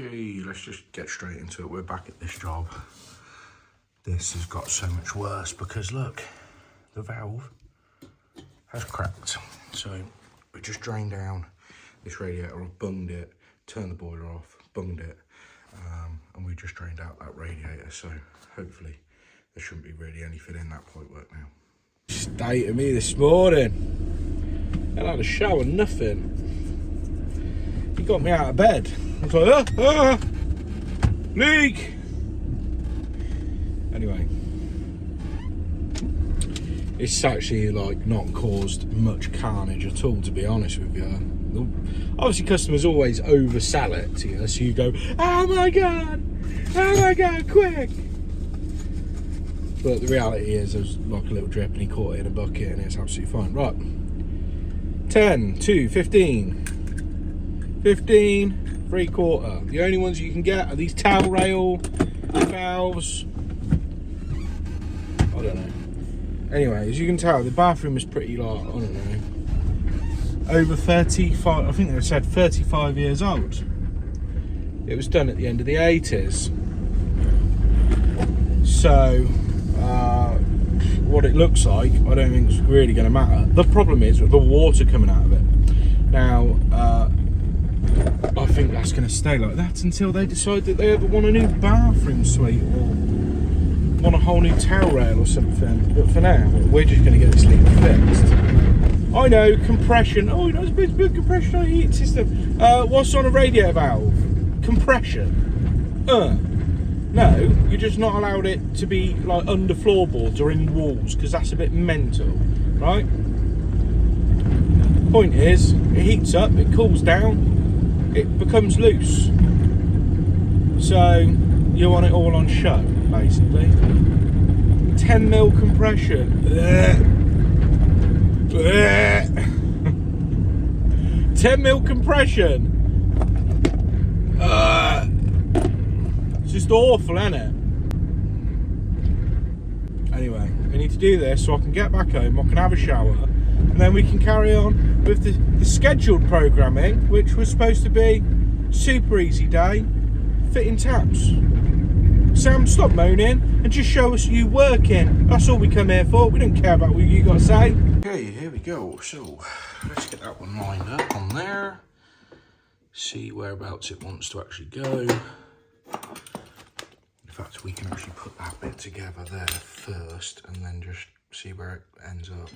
Okay, let's just get straight into it. We're back at this job. This has got so much worse because look, the valve has cracked. So we just drained down this radiator, I've bunged it, turned the boiler off, bunged it, and we just drained out that radiator. So hopefully there shouldn't be really anything in that pipe work now. State of me this morning. I had a shower, nothing. He got me out of bed. I was like, leak. Anyway, it's actually like not caused much carnage at all, to be honest with you. Obviously, customers always oversell it to you, so you go, oh my god, quick. But the reality is, there's like a little drip, and he caught it in a bucket, and it's absolutely fine. Right, 10, 2, 15, 15. 3/4. The only ones you can get are these towel rail valves. I don't know. Anyway, as you can tell, the bathroom is pretty like, I don't know, over 35, I think they said 35 years old. It was done at the end of the 80s. So, what it looks like, I don't think it's really going to matter. The problem is with the water coming out of it. Now, I think that's going to stay like that until they decide that they ever want a new bathroom suite or want a whole new towel rail or something. But for now, we're just going to get this leak fixed. I know, compression. Oh, you know, it's a bit of compression on the heat system. What's on a radiator valve? Compression. No, you're just not allowed it to be like under floorboards or in walls, because that's a bit mental, right? Point is, it heats up, it cools down, it becomes loose. So you want it all on show, basically. 10mm compression. 10mm compression. It's just awful, isn't it? Anyway, we need to do this so I can get back home, I can have a shower, and then we can carry on with the scheduled programming, which was supposed to be super easy day, fitting taps. Sam, stop moaning and just show us you working. That's all we come here for. We don't care about what you got to say. Okay, here we go. So let's get that one lined up on there. See whereabouts it wants to actually go. In fact, we can actually put that bit together there first and then just see where it ends up.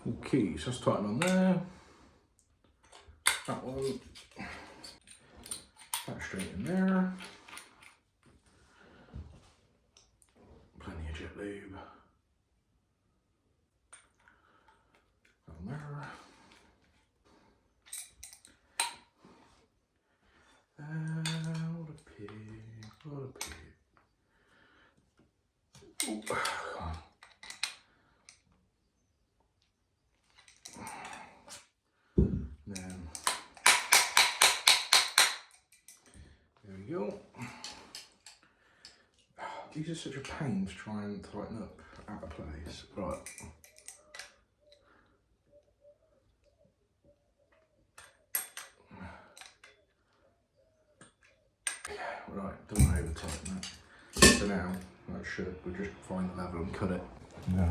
Okay, so let's tighten on there. That one. That straight in there. Plenty of jet lube. On there. What a pig, what a pig. Ooh. Then there we go. These are such a pain to try and tighten up out of place. Right. Right, don't over tighten that. For now, that should. We'll just find the level and cut it. No.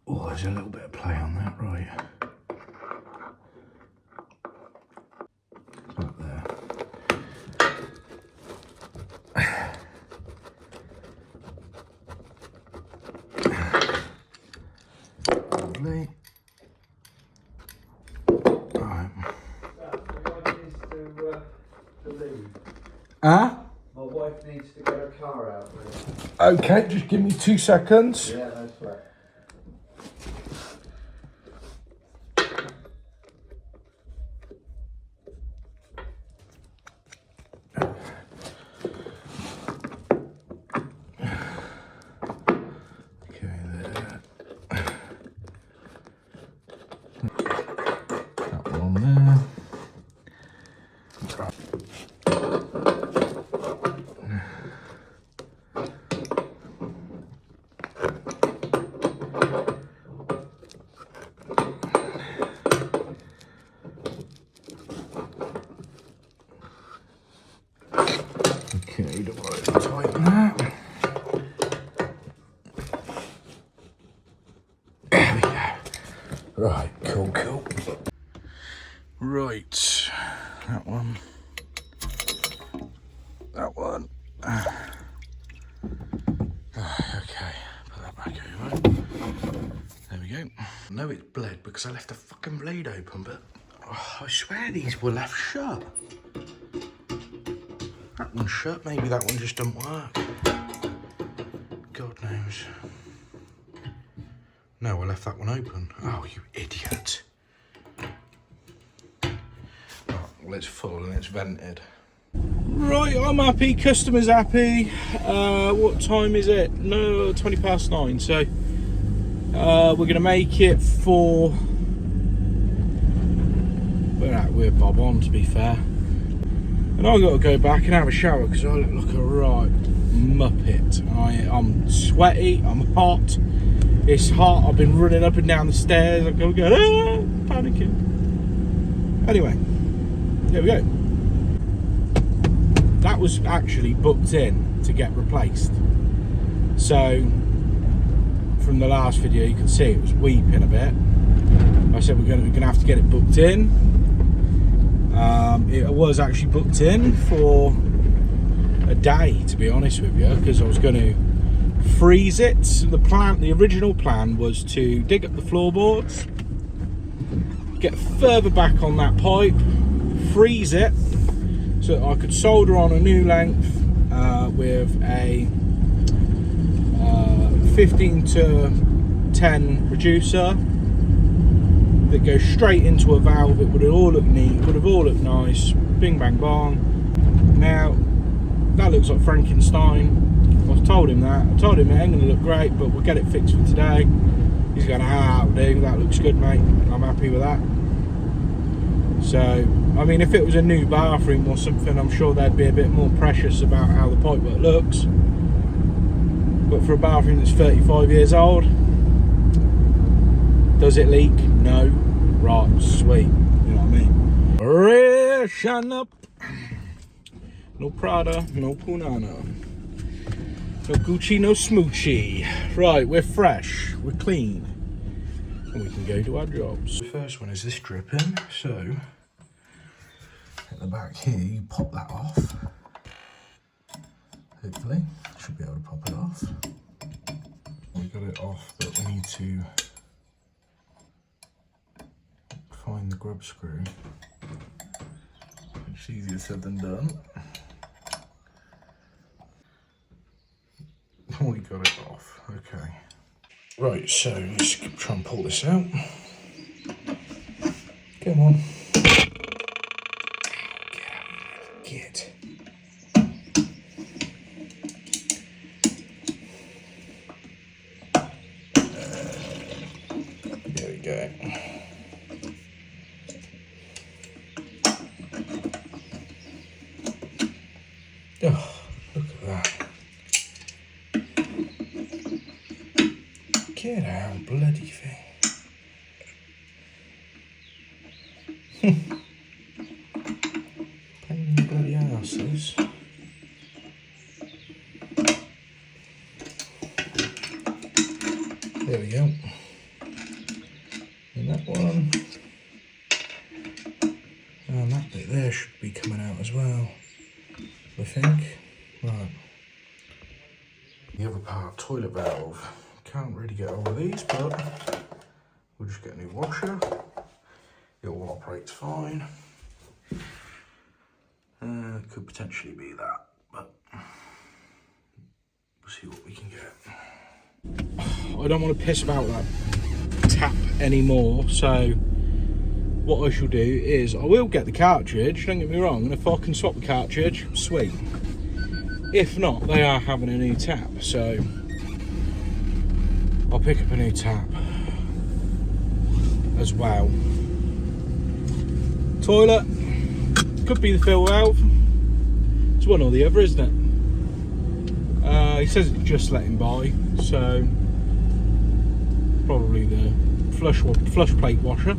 Oh, there's a little bit of play on that, right. Up there. Lovely. Huh? My wife needs to get her car out, mate. Okay, just give me 2 seconds. Yeah, that's right. Okay, there. That one on there. we don't want to tighten that. There we go. Right, cool. Right, that one. Okay, put that back over. There we go. I know it's bled because I left the fucking blade open, but I swear these were left shut. That one's shut, maybe that one just doesn't work. God knows. No, I left that one open. Oh, you idiot. Right, well, it's full and it's vented. Right, I'm happy, customer's happy. What time is it? No, 9:20. So we're gonna make it for, we're bob on, to be fair. And I've got to go back and have a shower because I look like a right muppet. I'm sweaty, I'm hot. It's hot, I've been running up and down the stairs. I'm going, panicking. Anyway, there we go. That was actually booked in to get replaced. So, from the last video, you can see it was weeping a bit. I said we're going to have to get it booked in. It was actually booked in for a day, to be honest with you, because I was going to freeze it. The original plan was to dig up the floorboards, get further back on that pipe, freeze it, so that I could solder on a new length with a 15 to 10 reducer that goes straight into a valve. It would have all looked neat, would have all looked nice, bing bang bong. Now that looks like Frankenstein. I told him that. I told him it ain't going to look great, but we'll get it fixed for today. He's going, that'll do, that looks good, mate. I'm happy with that. So, I mean, if it was a new bathroom or something, I'm sure they'd be a bit more precious about how the pipework looks. But for a bathroom that's 35 years old, does it leak? No. Right, sweet. You know what I mean? Freshen up. No Prada, no Punana. No Gucci, no Smoochie. Right, we're fresh, we're clean, and we can go to our jobs. The first one is this dripping, so at the back here, you pop that off. Hopefully, should be able to pop it off. We got it off, but we need to find the grub screw. It's easier said than done. We got it off, okay. Right, so let's try and pull this out. Come on. Get. There we go. Oh, look at that. Get out, bloody thing. Pain in the bloody asses. There we go. And that one. And that bit there should be coming out as well, I think. Right. The other part, toilet valve. Can't really get over these, but we'll just get a new washer. It all operates fine. Could potentially be that, but we'll see what we can get. I don't want to piss about that tap anymore, so what I shall do is I will get the cartridge, don't get me wrong, and if I can swap the cartridge, sweet. If not, they are having a new tap, so I'll pick up a new tap as well. Toilet, could be the fill valve. It's one or the other, isn't it? He says it's just let him by, so probably the flush plate washer,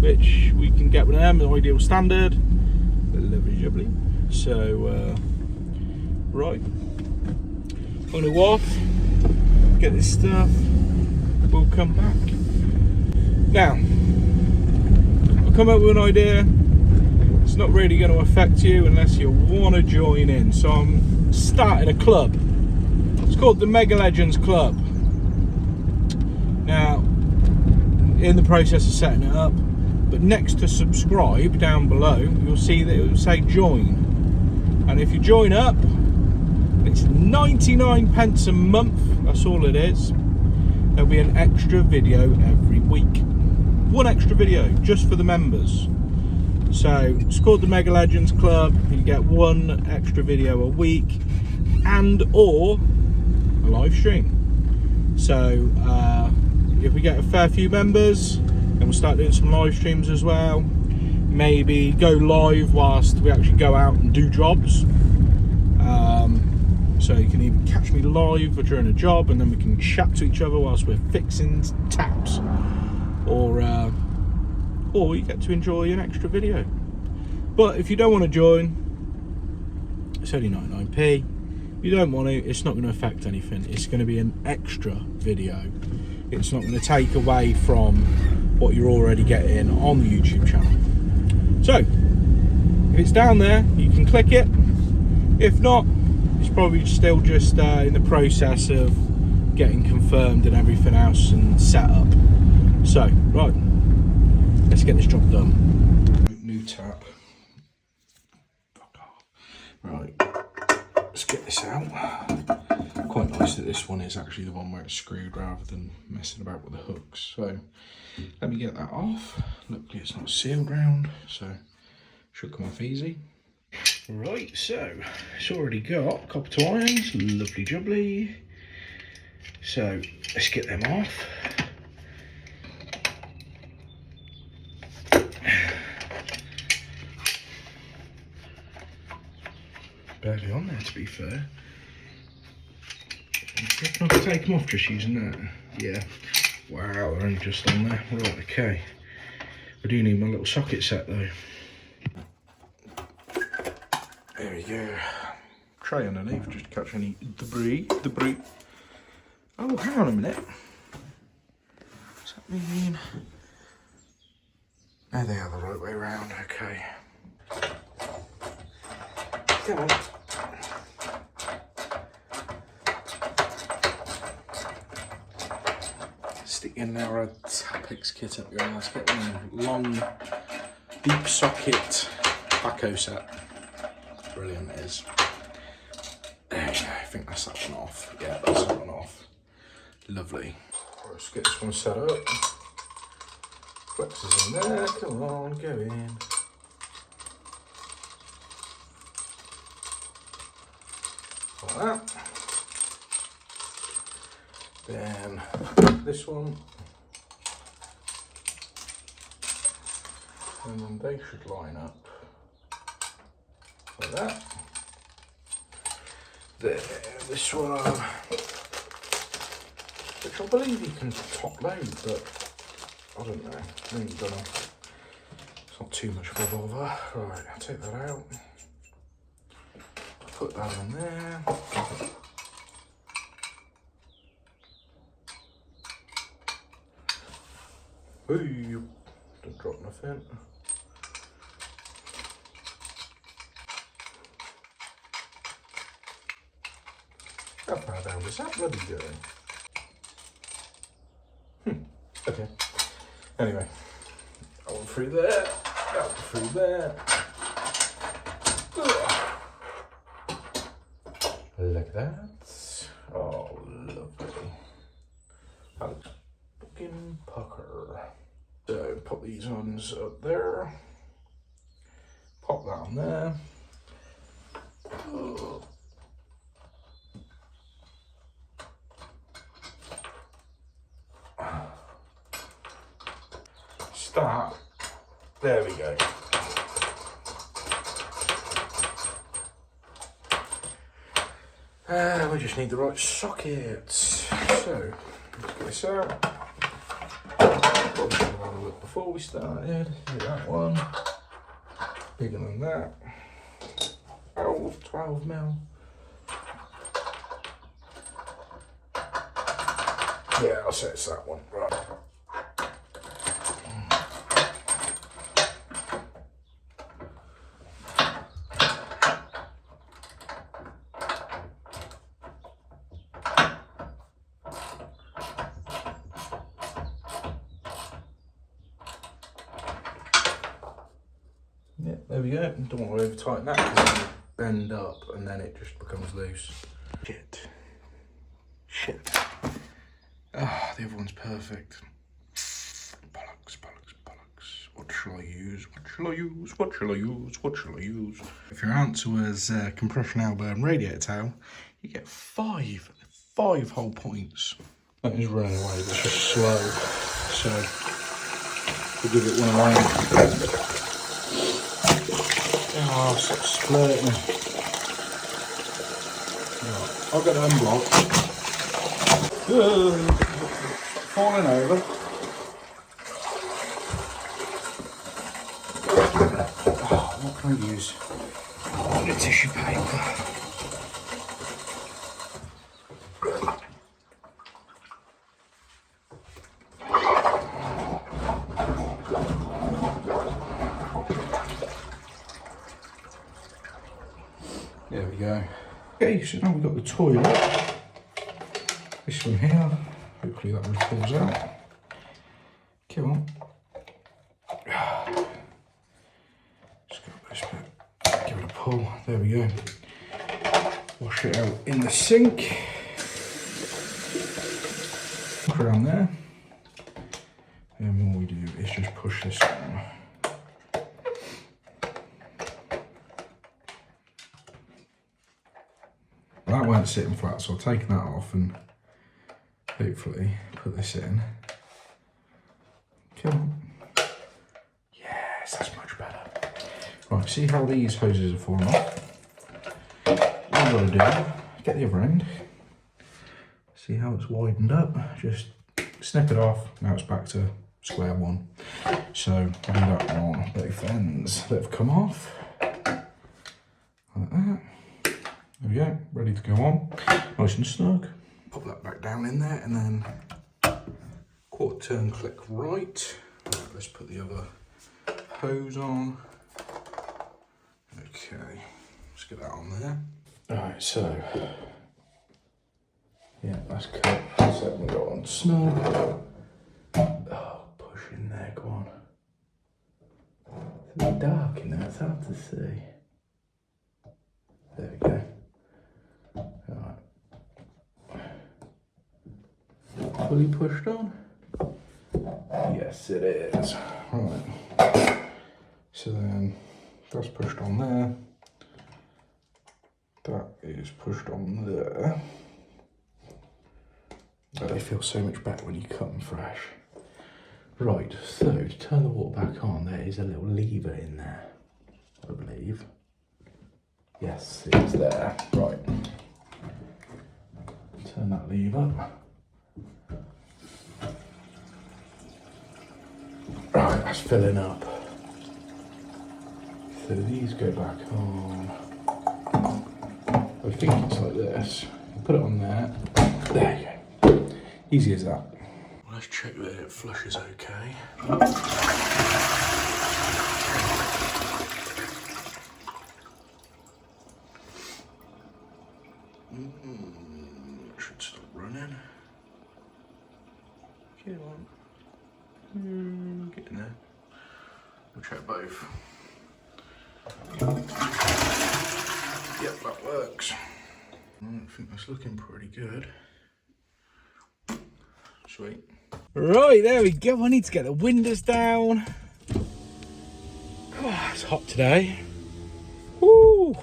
which we can get with them, the ideal standard. Lovely jubbly. So, right, I'm gonna go off, get this stuff, we'll come back. Now, I'll come up with an idea. It's not really going to affect you unless you want to join in. So I'm starting a club. It's called the Mega Legends Club. Now, in the process of setting it up, but next to subscribe down below, you'll see that it will say join. And if you join up, it's 99 pence a month. That's all it is. There'll be an extra video every week. One extra video just for the members. So it's called the Mega Legends Club. You get one extra video a week and or a live stream. So if we get a fair few members, then we'll start doing some live streams as well. Maybe go live whilst we actually go out and do jobs. So you can even catch me live or during a job, and then we can chat to each other whilst we're fixing taps. Or you get to enjoy an extra video. But if you don't want to join, it's only 99p. If you don't want to, it's not going to affect anything. It's going to be an extra video. It's not going to take away from what you're already getting on the YouTube channel. So, if it's down there, you can click it. If not, it's probably still just in the process of getting confirmed and everything else and set up. So, right, let's get this job done. New tap. Fuck off. Right, let's get this out. Quite nice that this one is actually the one where it's screwed rather than messing about with the hooks. So, let me get that off. Luckily it's not sealed round, so should come off easy. Right, so it's already got copper to irons, lovely jubbly. So, let's get them off. Barely on there, to be fair. I can take them off just using that. Yeah. Wow, they're only just on there. Right, okay. I do need my little socket set though. There we go. Tray underneath just to catch any debris. Oh, hang on a minute. Does that mean? No, they are the right way around. Okay. Come on. Stick your narrow Tapex kit up your ass. Get one long, deep socket backhoe set. Brilliant it is. There you go. I think that's that one off. Yeah, that's that one off. Lovely. Let's get this one set up. Flexes in there. Come on, go in. Like that. Then this one, and then they should line up like that. There, this one, which I believe you can top load, but I don't know. Maybe don't know. It's not too much of a bother. Right, I'll take that out. Put that in there. Ooh, don't drop nothing. How far down does that bloody go? Okay. Anyway, that one through there, that one through there. Look at that. Oh, lovely. That looks fucking pucker. So pop these ones up there. Pop that on there. Start. There we go. We just need the right sockets. So, let's get this out. Probably should have had a look before we started. Look at that one. Bigger than that. 12 mil. Yeah, I'll say it's that one. Right. Yeah, there we go. Don't want to over tighten that because it'll bend up and then it just becomes loose. Shit. Ah, the other one's perfect. Bollocks. What shall I use? What shall I use? If your answer was compression elbow and radiator tail, you get five whole points. That is running away, it's just slow. So we'll give it one of them. Oh, stop splurting. Right, I'll get them blocked. Falling over. Oh, what can I use? A bit of tissue paper. There we go. Okay, so now we've got the toilet. This one here, hopefully that one falls out. Come on. Just got this bit, give it a pull. There we go. Wash it out in the sink. Look around there. And all we do is just push this on. That weren't sitting flat, so I've taken that off and hopefully put this in. Come on. Yes, that's much better. Right, see how these hoses are falling off? What I've got to do, get the other end. See how it's widened up? Just snip it off. Now it's back to square one. So do that on both ends that have come off. Like that. There we go, ready to go on. Nice and snug. Pop that back down in there and then quarter turn, click right. Right, let's put the other hose on. Okay, let's get that on there. Alright, so yeah, that's cut. So we got on snug. Oh, push in there, go on. It's a bit dark in there, it's hard to see. There we go. Fully pushed on? Yes, it is. Right. So then that's pushed on there. That is pushed on there. But it feels so much better when you cut them fresh. Right, so to turn the water back on, there is a little lever in there, I believe. Yes, it's there. Right. Turn that lever. Right, that's filling up. So these go back on. I think it's like this. Put it on there. There you go. Easy as that. Well, let's check that it flushes okay. Should stop running. Come on. Get in there. We'll check both. Yep, that works. I think that's looking pretty good. Sweet. Right, there we go. I need to get the windows down. Oh, it's hot today. Woo!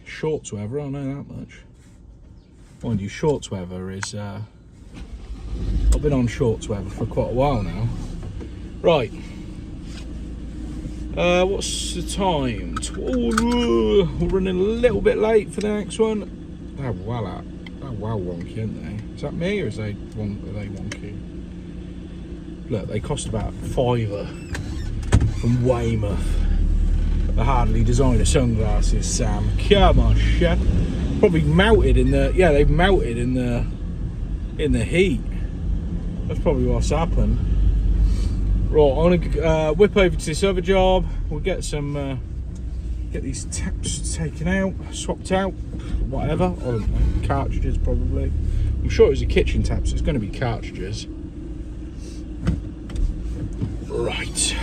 Shorts weather, I know that much. Mind you, shorts weather is I've been on shorts weather for quite a while now. Right. What's the time? We're running a little bit late for the next one. They're well wonky, aren't they? Is that me or are they wonky? Look, they cost about £5 from Weymouth. the hardly designer sunglasses, Sam. Come on, shit. Probably melted in the, yeah, they've melted in the heat. That's probably what's happened. Right, I'm gonna whip over to this other job. We'll get some, get these taps taken out, swapped out, whatever. I don't know, cartridges probably. I'm sure it was a kitchen tap, so it's going to be cartridges. Right.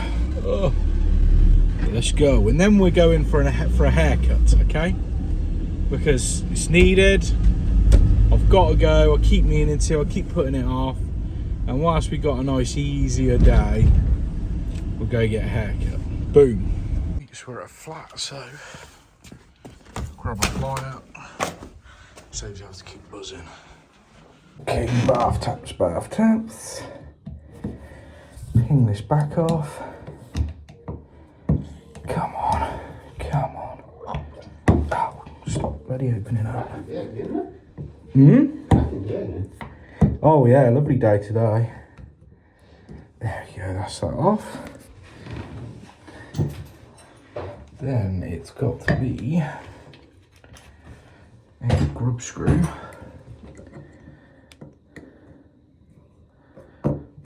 Oh. Let's go. And then we're going for a haircut, okay? Because it's needed. I've got to go. I keep meaning to. I keep putting it off. And whilst we got a nice, easier day, we'll go get a haircut. Boom. Because we're at a flat, so grab a plier. Saves you have to keep buzzing. Okay, bath taps, bath taps. Ping this back off. Come on, come on. Oh, stop bloody opening up. Oh yeah, lovely day today. There we go, that's that off. Then it's got to be a grub screw.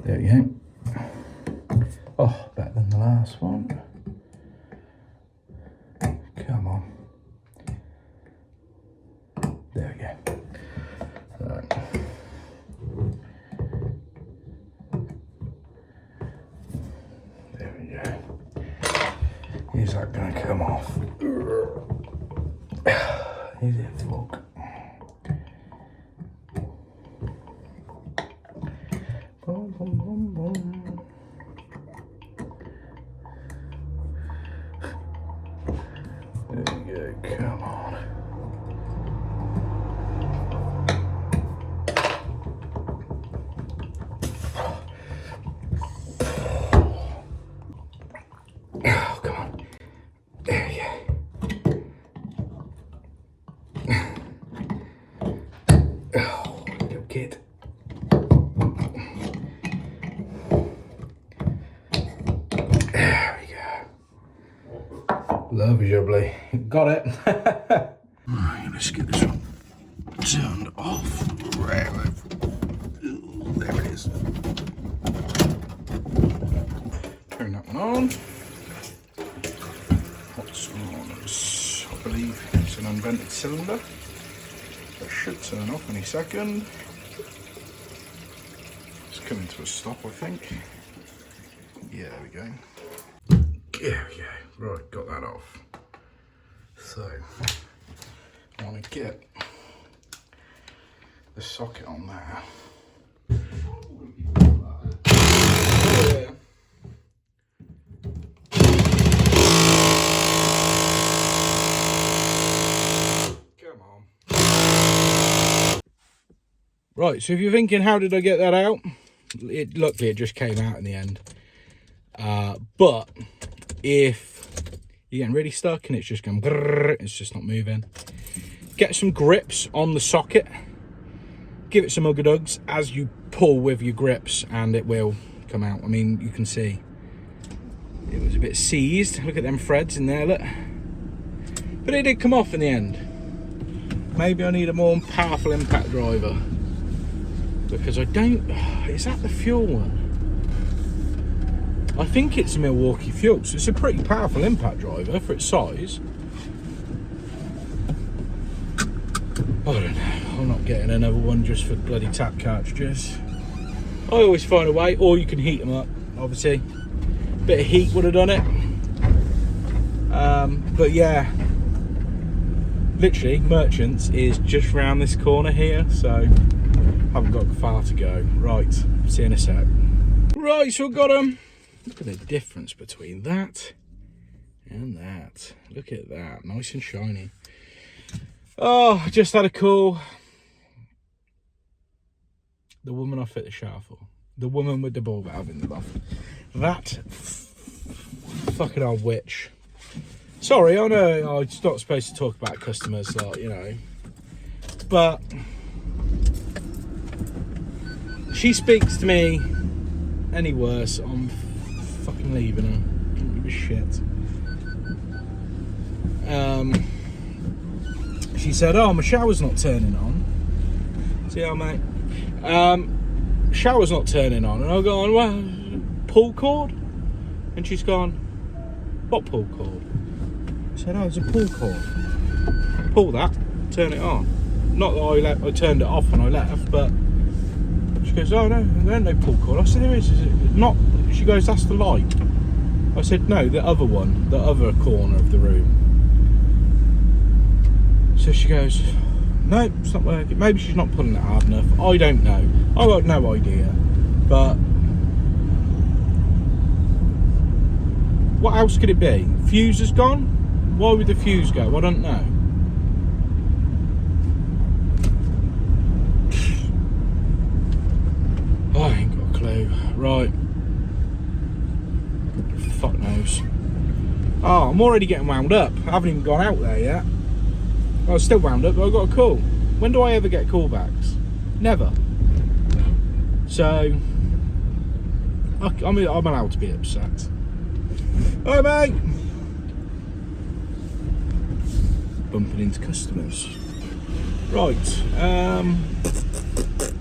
There we go. Oh, better than the last one. Come on. There we go. Right. There we go. Is that going to come off? Is it? Look. Boom, boom, boom, boom. There we go, come on. Oh, come on. There we go. Oh, little kid. There we go. Lovely. Got it. Right, let's get this one turned off. There it is. Turn that one on. What's on? I believe it's an unvented cylinder. That should turn off any second. It's coming to a stop, I think. Yeah, there we go. There we go. Right, got that off. So, I want to get the socket on there. Yeah. Come on. Right, so if you're thinking, how did I get that out? Luckily, it just came out in the end. But if you're getting really stuck and it's just going brrr, it's just not moving, get some grips on the socket, give it some ugga-dugs as you pull with your grips, and it will come out. I mean, you can see it was a bit seized. Look at them threads in there, look. But it did come off in the end. Maybe I need a more powerful impact driver, because I don't. Is that the fuel one? I think it's a Milwaukee fuel, so it's a pretty powerful impact driver for its size. I don't know, I'm not getting another one just for bloody tap cartridges. I always find a way, or you can heat them up, obviously. Bit of heat would have done it. But yeah, literally, Merchants is just round this corner here, so haven't got far to go. Right, see you in a sec. Right, so I've got them. Look at the difference between that and that. Look at that, nice and shiny. Oh, I just had a call. The woman I fit the shower for. The woman with the ball valve in the loft. That fucking old witch. Sorry, I know I'm not supposed to talk about customers, like, you know. But she speaks to me any worse, I'm fucking leaving her. Don't give a shit. she said, "Oh, my shower's not turning on." See how, mate? Shower's not turning on, and I've gone, "Well, pull cord," and she's gone, "What pull cord?" I said, "Oh, there's a pull cord. Pull that, turn it on." Not that I turned it off when I left, but she goes, "Oh no, there ain't no pull cord." I said, "There is it not?" She goes, "That's the light." I said, "No, the other one, the other corner of the room." So she goes, "No, it's not working." Maybe she's not pulling it hard enough. I don't know. I've got no idea. But what else could it be? Fuse has gone? Why would the fuse go? I don't know. I ain't got a clue. Right. Fuck knows. Oh, I'm already getting wound up. I haven't even gone out there yet. I was still wound up, but I got a call. When do I ever get callbacks? Never. So, I'm allowed to be upset. Hi, mate. Bumping into customers. Right.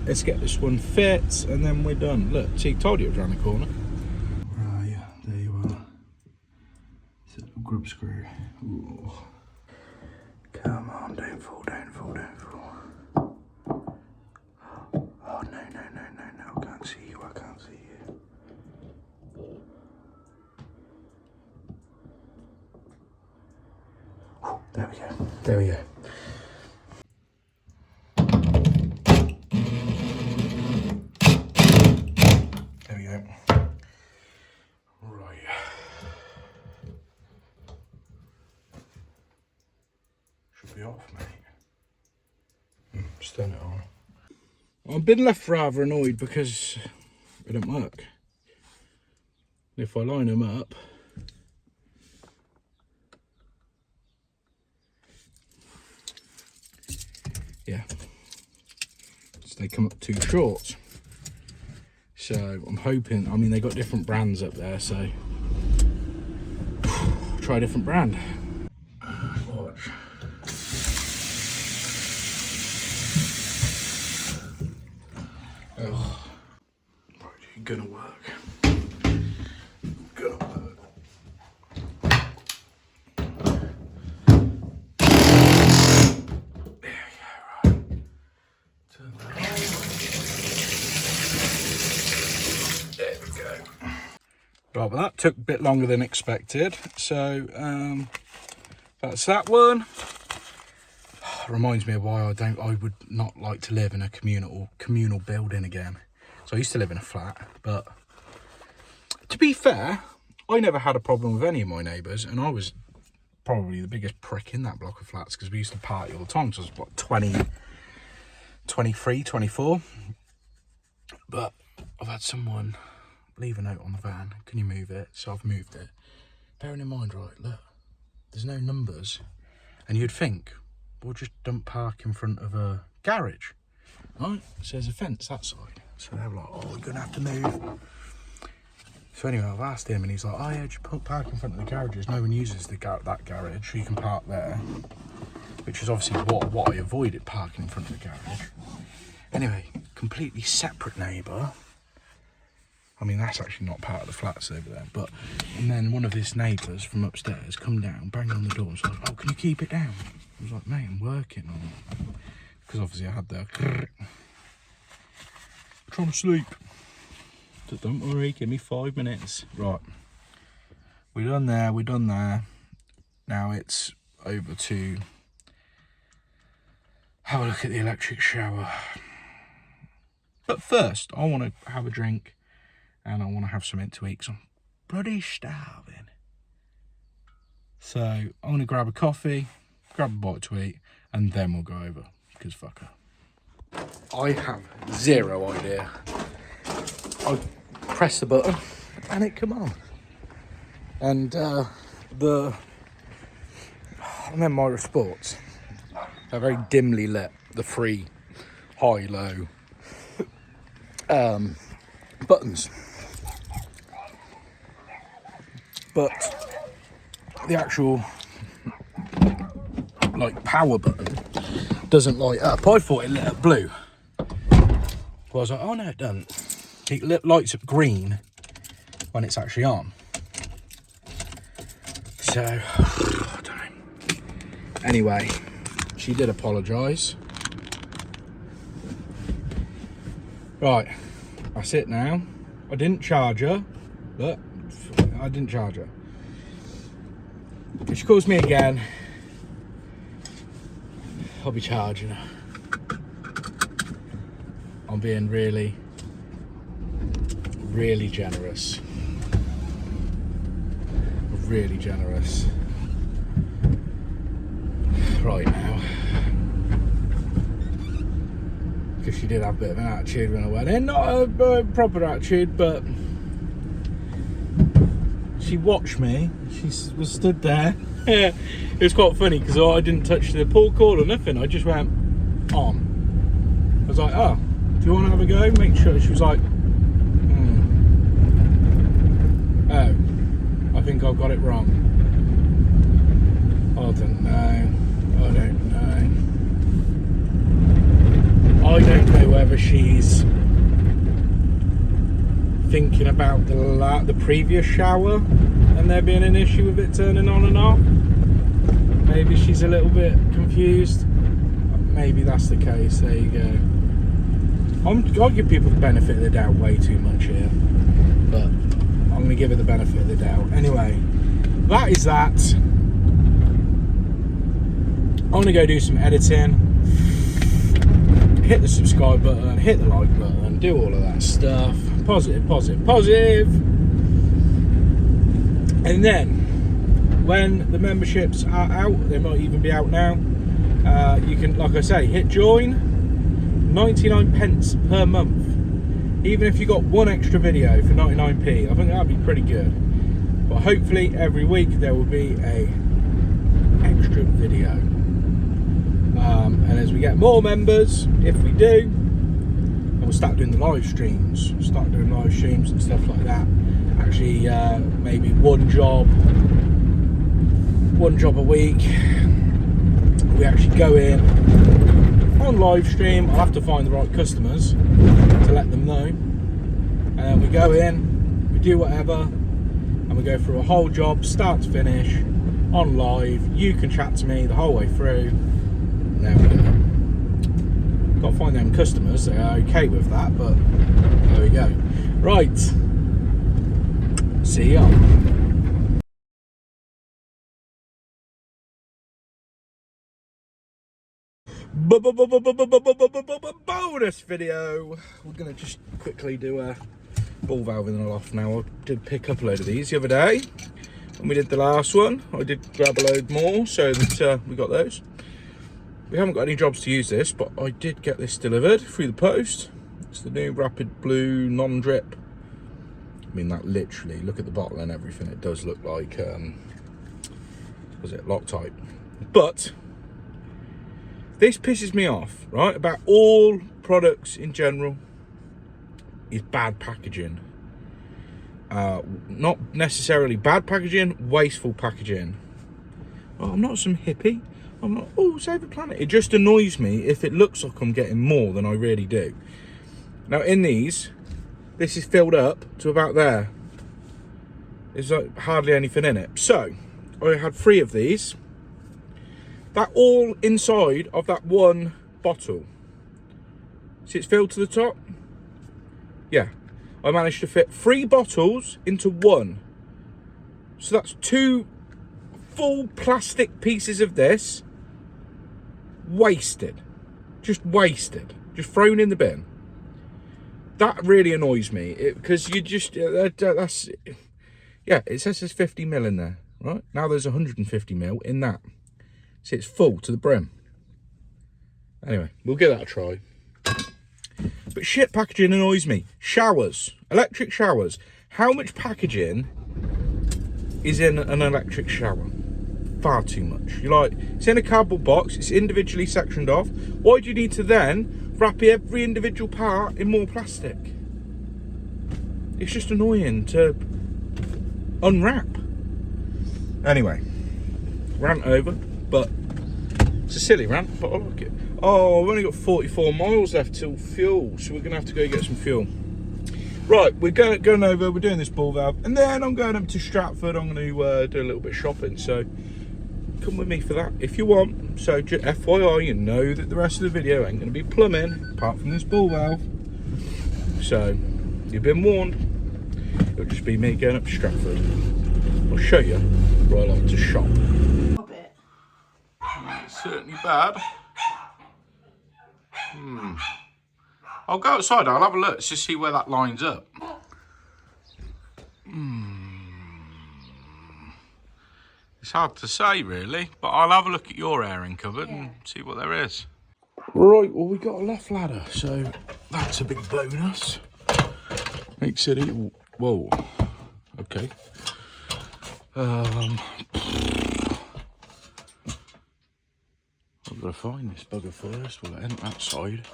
Let's get this one fit, and then we're done. Look, see, told you it was around the corner. Right, there you are. It's a little grub screw. Ooh. Come on, don't fall, don't fall, don't fall. Oh, no, I can't see you, I can't see you. There we go, there we go. There we go. Right. Should be off, mate. Just turn it on. I've been left rather annoyed because it don't work. If I line them up, yeah, so they come up too short. So I'm hoping, I mean, they got different brands up there, so try a different brand. Watch. Oh, right, you're gonna work. Gonna work. There we go, right. Turn that on. There we go. Right, well, that took a bit longer than expected. So that's that one. Reminds me of why I would not like to live in a communal building again. So I used to live in a flat, but to be fair, I never had a problem with any of my neighbours, and I was probably the biggest prick in that block of flats because we used to party all the time. So I was what, 20, 23, 24. But I've had someone leave a note on the van. Can you move it? So I've moved it. Bearing in mind, right, look, there's no numbers, and you'd think, we'll just don't park in front of a garage, right? So there's a fence that side. So they were like, "Oh, you're gonna have to move." So anyway, I've asked him, and he's like, "Oh yeah, just park in front of the garages. No one uses that garage, so you can park there." Which is obviously what I avoided, parking in front of the garage. Anyway, completely separate neighbour. I mean, that's actually not part of the flats over there, but, and then one of his neighbours from upstairs come down, bang on the door, and was like, "Oh, can you keep it down?" I was like, "Mate, I'm working on it." Because obviously I had the trying to sleep. So don't worry, give me 5 minutes. Right. We're done there, we're done there. Now it's over to have a look at the electric shower. But first, I want to have a drink and I want to have something to eat because I'm bloody starving. So I'm going to grab a coffee, grab a bite to eat, and then we'll go over, because fuck her. I have zero idea. I press the button and it come on. And the Moira Sports are very dimly lit, the free high low buttons, but the actual like power button doesn't light up. I thought it lit up blue. Well, I was like, oh no, it doesn't. It lights up green when it's actually on. So, I don't know. Anyway, she did apologise. Right, that's it now. I didn't charge her. Look, I didn't charge her. If she calls me again, I'll be charging her. I'm being really, really generous. Really generous. Right now. Because she did have a bit of an attitude when I went in. Not a proper attitude, but she watched me. She was stood there. It was quite funny because I didn't touch the pull cord or nothing. I just went on. I was like, oh, do you want to have a go? Make sure. She was like, oh, I think I've got it wrong. I don't know. I don't know whether she's thinking about the previous shower and there being an issue with it turning on and off. Maybe she's a little bit confused. Maybe that's the case. There you go. I'll give people the benefit of the doubt way too much here, but I'm going to give her the benefit of the doubt. Anyway, that is that. I'm going to go do some editing, hit the subscribe button, hit the like button, do all of that stuff. Positive. And then, when the memberships are out, they might even be out now, you can, like I say, hit join. 99 pence per month. Even if you got one extra video for 99p, I think that'd be pretty good. But hopefully every week there will be a extra video. And as we get more members, if we do, then we'll start doing the live streams. And stuff like that. Actually, maybe one job a week. We actually go in on live stream. I'll have to find the right customers to let them know. And then we go in, we do whatever, and we go through a whole job, start to finish, on live. You can chat to me the whole way through. And there we go. Got to find them customers that are okay with that, but there we go. Right. See ya. Bonus video. We're gonna just quickly do a ball valve in the loft now. I did pick up a load of these the other day when we did the last one. I did grab a load more so that we got those. We haven't got any jobs to use this, but I did get this delivered through the post. It's the new Rapid Blue non-drip. I mean, that literally, look at the bottle and everything, it does look like was it Loctite? But this pisses me off, right, about all products in general, is bad packaging. Not necessarily bad packaging, wasteful packaging. Oh, I'm not some hippie. I'm not, oh, save the planet. It just annoys me if it looks like I'm getting more than I really do. Now, in these, this is filled up to about there. There's like hardly anything in it. So, I had 3 of these. That all inside of that one bottle. See, it's filled to the top. Yeah, I managed to fit 3 bottles into one. So that's 2 full plastic pieces of this wasted. Just wasted. Just thrown in the bin. That really annoys me because you just that's, yeah, it says there's 50ml in there, right? Now there's 150ml in that. See, it's full to the brim. Anyway, we'll give that a try. But shit packaging annoys me. Showers, electric showers. How much packaging is in an electric shower? Far too much. You're like, it's in a cardboard box, it's individually sectioned off. Why do you need to then wrap every individual part in more plastic? It's just annoying to unwrap. Anyway, rant over, but It's a silly rant, but I like it. Oh, I've only got 44 miles left till fuel, so we're going to have to go get some fuel. Right, we're going over, we're doing this ball valve, and then I'm going up to Stratford. I'm going to do a little bit of shopping, so come with me for that if you want. So just FYI, you know that the rest of the video ain't going to be plumbing, apart from this ball valve. So, you've been warned. It'll just be me going up to Stratford. I'll show you where I like to shop. It's certainly bad. I'll go outside, I'll have a look to see where that lines up. It's hard to say really, but I'll have a look at your airing cupboard and see what there is. Right, well we got a left ladder, so that's a big bonus. Makes it equal. Whoa, okay. I've got to find this bugger first. Well, it ain't that side.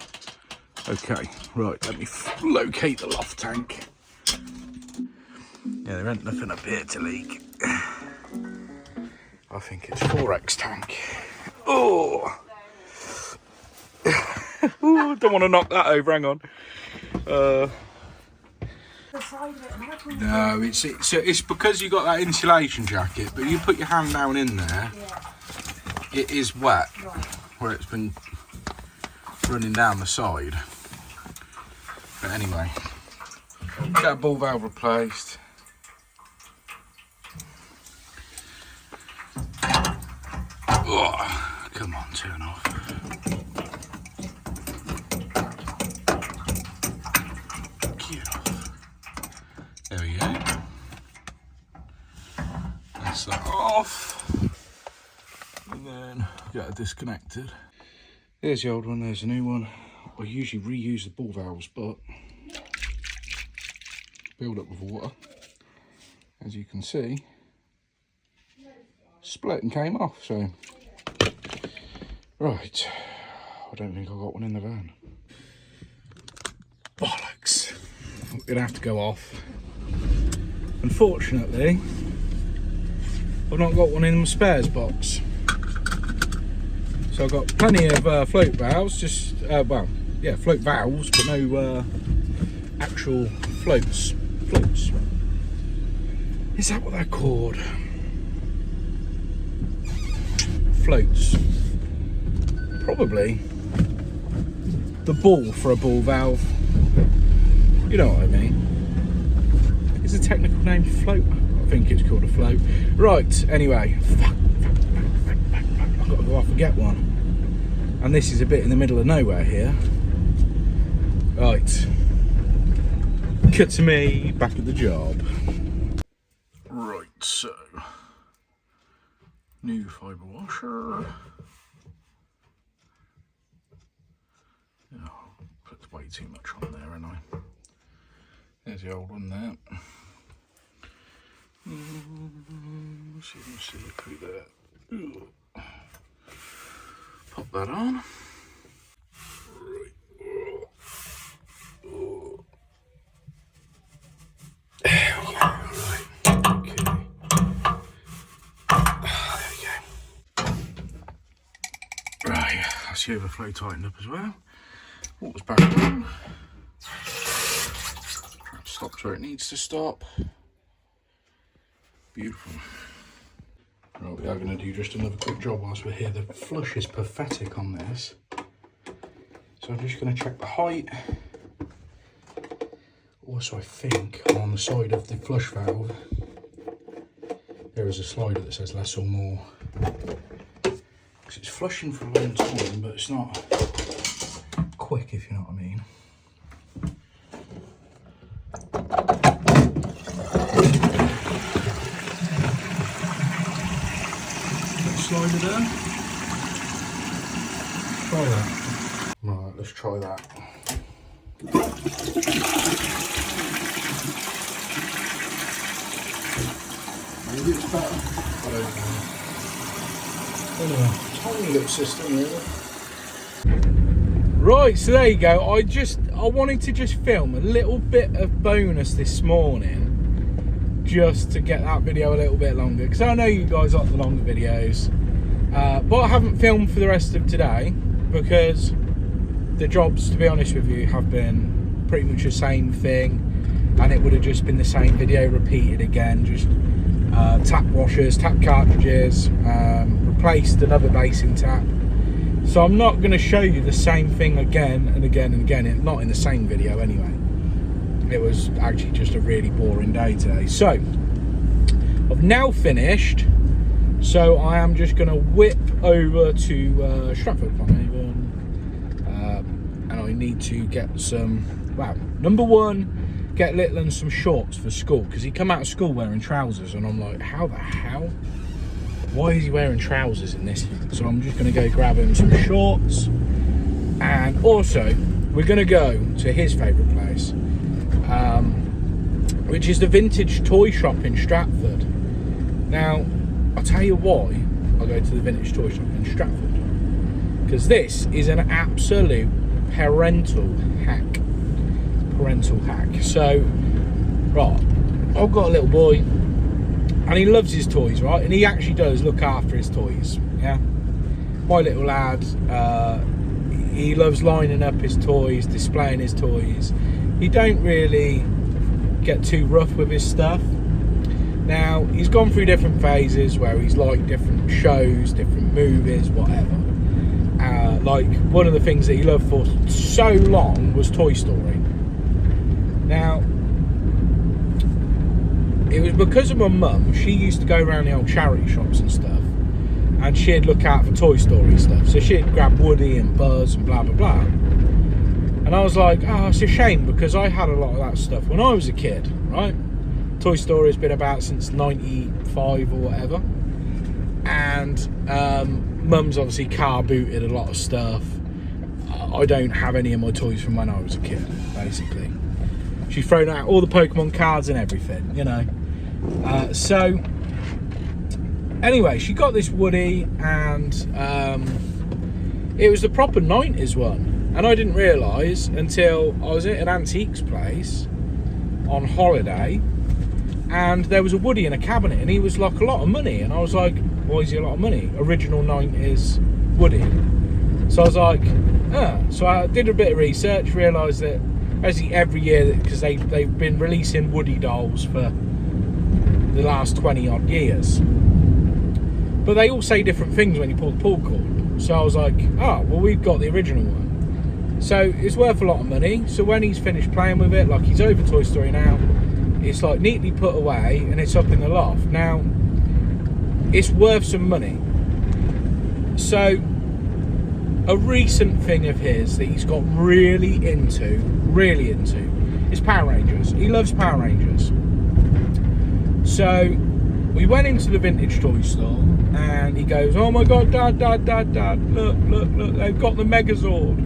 Okay, right, let me locate the loft tank. Yeah, there ain't nothing up here to leak. I think it's 4X tank. Oh! Ooh, don't want to knock that over, hang on. No, it's because you got that insulation jacket, but you put your hand down in there, it is wet, where it's been running down the side. But anyway, get that ball valve replaced. Oh, come on, turn off. Get off. There we go. That's that off. And then get it disconnected. There's the old one, there's the new one. I usually reuse the ball valves, but build up with water. As you can see, split and came off, so. Right, I don't think I got one in the van. Bollocks. We're gonna have to go off. Unfortunately, I've not got one in my spares box. So I've got plenty of float valves, just, well, yeah, float valves, but no actual floats. Floats. Is that what they're called? Floats. Probably the ball for a ball valve. You know what I mean. Is the technical name float? I think it's called a float. Right, anyway. Fuck. I've got to go off and get one. And this is a bit in the middle of nowhere here. Right. Cut to me, back at the job. Right, so. New fibre washer. Oh, put way too much on there, haven't I? There's the old one there. See if you can see it through there. Ooh. Pop that on. Right. Oh. There we go. Right. Okay. There we go. Right. That's the overflow tightened up as well. Water's back on. Stops where it needs to stop. Beautiful. Right, we are going to do just another quick job whilst we're here. The flush is pathetic on this. So I'm just going to check the height. Also, I think on the side of the flush valve, there is a slider that says less or more. Because it's flushing for a long time, but it's not quick, if you know what I mean. Slider there. Try that. Right, let's try that. Maybe it's better. I don't know. Anyway, tiny little system really. Right, so there you go. I wanted to just film a little bit of bonus this morning, just to get that video a little bit longer, because I know you guys like the longer videos. But I haven't filmed for the rest of today because the jobs, to be honest with you, have been pretty much the same thing, and it would have just been the same video repeated again. Just tap washers, tap cartridges, replaced another basin tap. So I'm not going to show you the same thing again and again and again, not in the same video anyway. It was actually just a really boring day today. So I've now finished, so I am just going to whip over to Stratford upon Avon, and I need to get some, well, number one, get Littleton some shorts for school, because he come out of school wearing trousers, and I'm like, how the hell? Why is he wearing trousers in this? So I'm just going to go grab him some shorts, and also we're going to go to his favourite place, which is the vintage toy shop in Stratford. Now, I'll tell you why I go to the vintage toy shop in Stratford, because this is an absolute parental hack. So, right, I've got a little boy, and he loves his toys, right? And he actually does look after his toys, yeah? My little lad, he loves lining up his toys, displaying his toys. He don't really get too rough with his stuff. Now, he's gone through different phases where he's liked different shows, different movies, whatever. Like, one of the things that he loved for so long was Toy Story. Now, it was because of my mum. She used to go around the old charity shops and stuff, and she'd look out for Toy Story stuff. So she'd grab Woody and Buzz and blah blah blah. And I was like, oh, it's a shame, because I had a lot of that stuff when I was a kid, right? Toy Story has been about since 95 or whatever, and mum's obviously car booted a lot of stuff. I don't have any of my toys from when I was a kid, basically. She's thrown out all the Pokemon cards and everything, you know. So, anyway, she got this Woody, and it was the proper 90s one. And I didn't realise until I was at an antiques place on holiday, and there was a Woody in a cabinet, and he was like a lot of money. And I was like, why is he a lot of money? Original 90s Woody. So I was like, So I did a bit of research, realised that basically every year, because they've been releasing Woody dolls for the last 20 odd years, but they all say different things when you pull the pull cord. So I was like, well, we've got the original one, so it's worth a lot of money. So when he's finished playing with it, like he's over Toy Story now, it's like neatly put away and it's up in the loft. Now it's worth some money. So a recent thing of his that he's got really into is Power Rangers. He loves Power Rangers. So we went into the vintage toy store, and he goes, oh my god, dad, look, they've got the Megazord.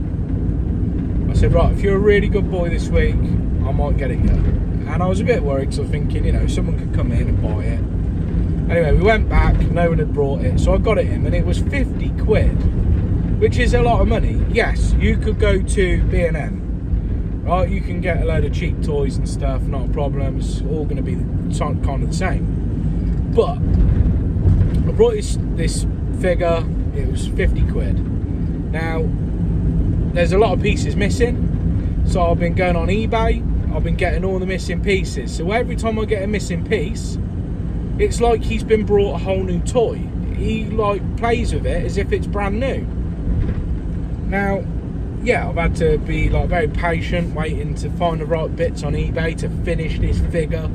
I said, right, if you're a really good boy this week, I might get it here. And I was a bit worried, because I was thinking, you know, someone could come in and buy it. Anyway, we went back, no one had brought it, so I got it in, and it was 50 quid, which is a lot of money. Yes, you could go to B&M, right? You can get a load of cheap toys and stuff, not a problem. It's all going to be kind of the same. But I brought this figure, it was 50 quid. Now, there's a lot of pieces missing, so I've been going on eBay, I've been getting all the missing pieces. So every time I get a missing piece, it's like he's been brought a whole new toy. He like plays with it as if it's brand new. Now, yeah, I've had to be like very patient, waiting to find the right bits on eBay to finish this figure.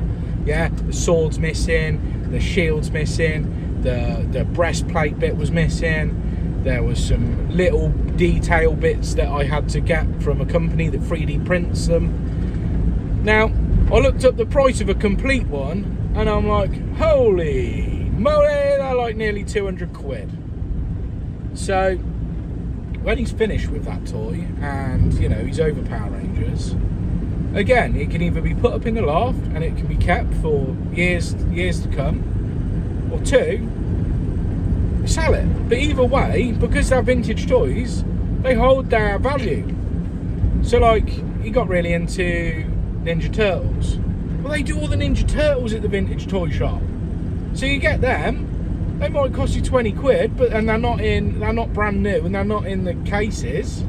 Yeah, the sword's missing, the shield's missing, the breastplate bit was missing. There was some little detail bits that I had to get from a company that 3D prints them. Now, I looked up the price of a complete one, and I'm like, holy moly, they're like nearly 200 quid. So when he's finished with that toy, and you know, he's over Power Rangers, again, it can either be put up in the loft and it can be kept for years to come, or two, sell it. But either way, because they're vintage toys, they hold their value. So like, he got really into Ninja Turtles. Well, they do all the Ninja Turtles at the vintage toy shop. So you get them, They might cost you 20 quid, but and they're not brand new, and they're not in the cases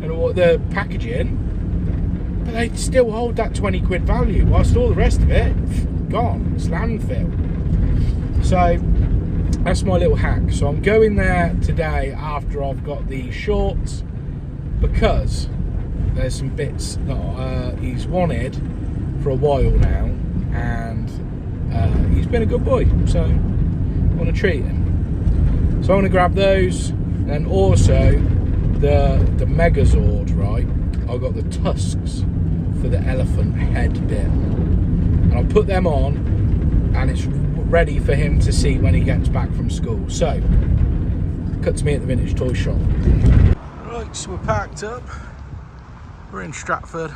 and all the packaging. But they still hold that 20 quid value, whilst all the rest of it gone. It's landfill. So that's my little hack. So I'm going there today after I've got the shorts, because there's some bits that he's wanted for a while now, and he's been a good boy, so I want to treat him. So I want to grab those, and also the Megazord, right? I got the tusks for the elephant head bit, and I'll put them on, and it's ready for him to see when he gets back from school. So cut to me at the vintage toy shop. Right, so we're packed up. We're in Stratford.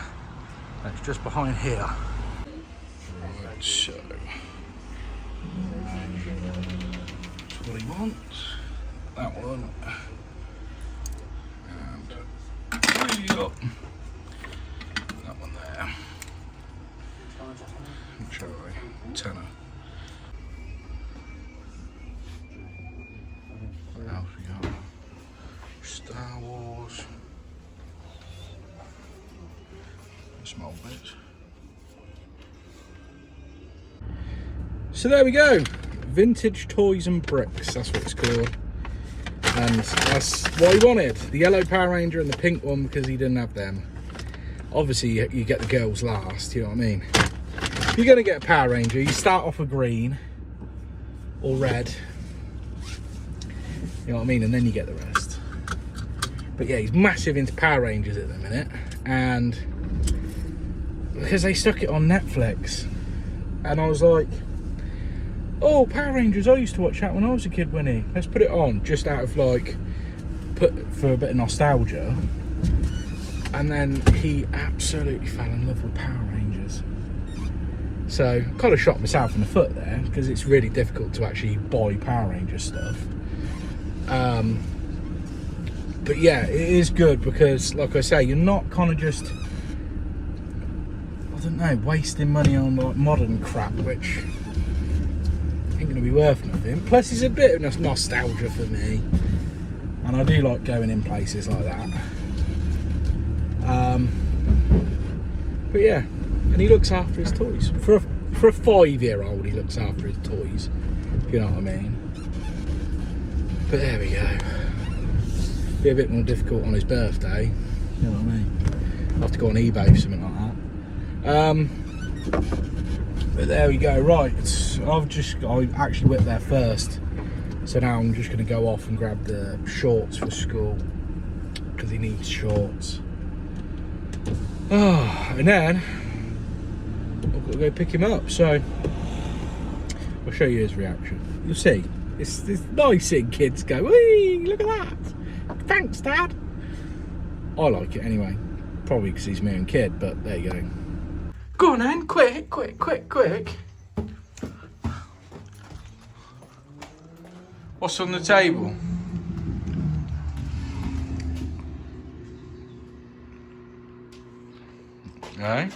It's just behind here. Right, so that's what he wants. That one. And three up. That one there. Shall I? Tenner. What else we got? Star Wars. Small bits. So there we go, vintage toys and bricks, that's what it's called. And that's what he wanted, the yellow Power Ranger and the pink one, because he didn't have them. Obviously you get the girls last, you know what I mean. If you're going to get a Power Ranger, you start off with green or red, you know what I mean, and then you get the rest. But yeah, he's massive into Power Rangers at the minute, and because they stuck it on Netflix, and I was like, oh, Power Rangers, I used to watch that when I was a kid, Winnie. Let's put it on, just out of like, for a bit of nostalgia. And then he absolutely fell in love with Power Rangers. So, kind of shot myself in the foot there, because it's really difficult to actually buy Power Ranger stuff. But yeah, it is good, because, like I say, you're not kind of just, I don't know, wasting money on like modern crap, which ain't going to be worth nothing. Plus, it's a bit of nostalgia for me, and I do like going in places like that. But yeah, and he looks after his toys. For a 5-year-old, he looks after his toys, if you know what I mean. But there we go. Be a bit more difficult on his birthday, you know what I mean. I'll have to go on eBay for something like that. But there we go. Right, I actually went there first, so now I'm just going to go off and grab the shorts for school, because he needs shorts. And then I've got to go pick him up, so I'll show you his reaction. You'll see. It's nice seeing kids go, "Whee, look at that. Thanks, Dad." I like it anyway. Probably because he's my own kid, but there you go. Go on then, quick. What's on the table? Okay.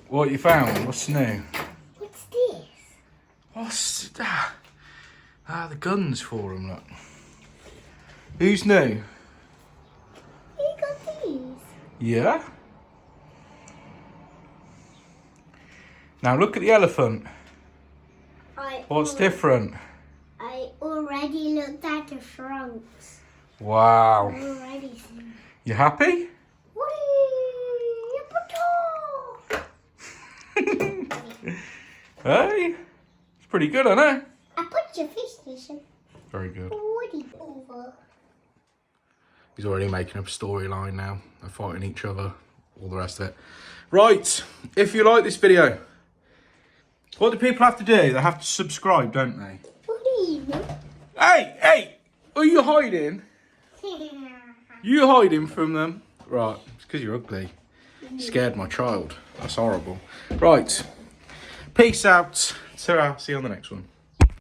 What you found? What's new? What's this? What's that? The guns for him, look. Who's new? You got these? Yeah? Now look at the elephant. What's different? I already looked at the trunks. Wow. I already seen. You happy? Hey? It's pretty good, isn't it? I put your fish station. Very good. Woody over. He's already making up a storyline now. They're fighting each other, all the rest of it. Right, if you like this video, what do people have to do? They have to subscribe, don't they? What do you know? Hey! Are you hiding? You hiding from them? Right, it's because you're ugly. You scared my child. That's horrible. Right, peace out. Ta-ra. See you on the next one.